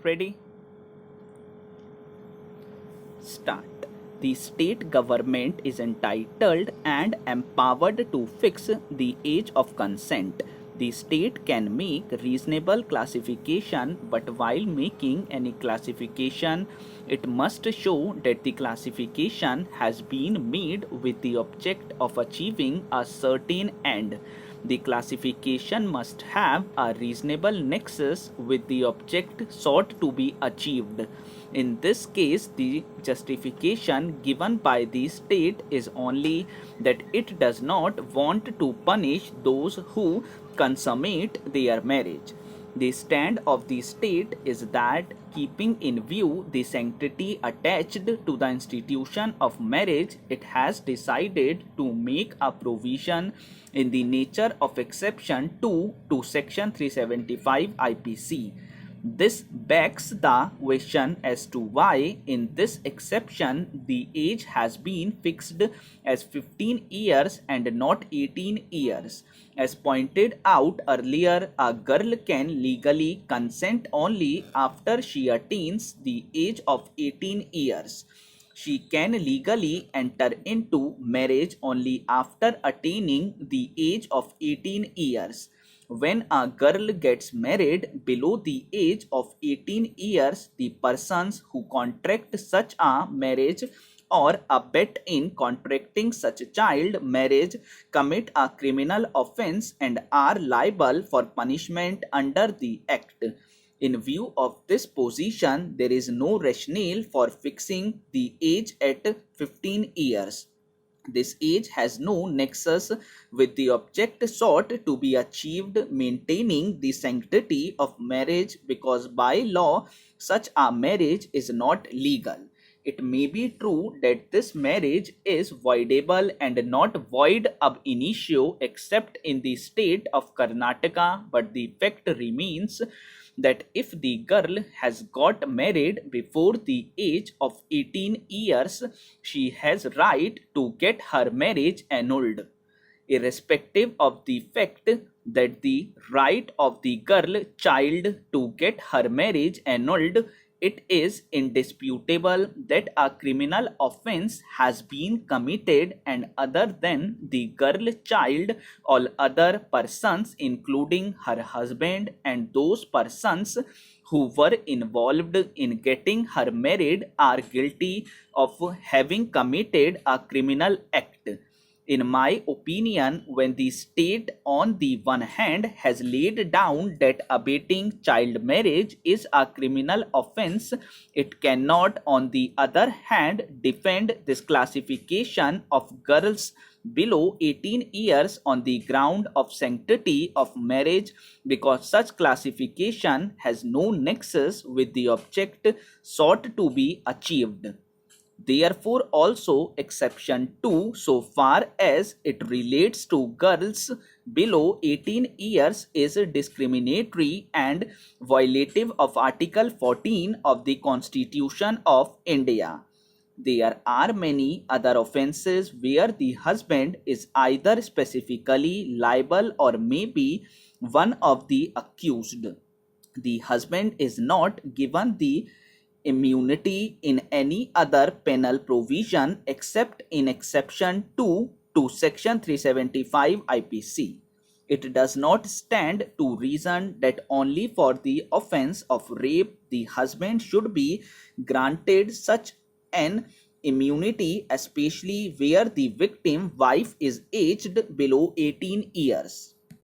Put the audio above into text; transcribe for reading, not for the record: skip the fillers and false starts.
Ready? Start. The state government is entitled and empowered to fix the age of consent. The state can make reasonable classification, but while making any classification, it must show that the classification has been made with the object of achieving a certain end. The classification must have a reasonable nexus with the object sought to be achieved. In this case, the justification given by the state is only that it does not want to punish those who consummate their marriage. The stand of the state is that, keeping in view the sanctity attached to the institution of marriage, it has decided to make a provision in the nature of exception 2 to section 375 IPC. This begs the question as to why in this exception the age has been fixed as 15 years and not 18 years. As pointed out earlier, a girl can legally consent only after she attains the age of 18 years. She can legally enter into marriage only after attaining the age of 18 years. When a girl gets married below the age of 18 years, the persons who contract such a marriage or abet in contracting such a child marriage commit a criminal offense and are liable for punishment under the Act. In view of this position, there is no rationale for fixing the age at 15 years. This age has no nexus with the object sought to be achieved, maintaining the sanctity of marriage, because by law such a marriage is not legal. It may be true that this marriage is voidable and not void ab initio except in the state of Karnataka, but the fact remains that if the girl has got married before the age of 18 years, she has right to get her marriage annulled, irrespective of the fact that the right of the girl child to get her marriage annulled. It is indisputable that a criminal offense has been committed, and other than the girl child, all other persons, including her husband and those persons who were involved in getting her married, are guilty of having committed a criminal act. In my opinion, when the state on the one hand has laid down that abetting child marriage is a criminal offense, it cannot on the other hand defend this classification of girls below 18 years on the ground of sanctity of marriage, because such classification has no nexus with the object sought to be achieved. Therefore, also exception 2, so far as it relates to girls below 18 years, is discriminatory and violative of Article 14 of the Constitution of India. There are many other offences where the husband is either specifically liable or may be one of the accused. The husband is not given the immunity in any other penal provision except in exception 2 to section 375 IPC. It does not stand to reason that only for the offense of rape the husband should be granted such an immunity, especially where the victim wife is aged below 18 years.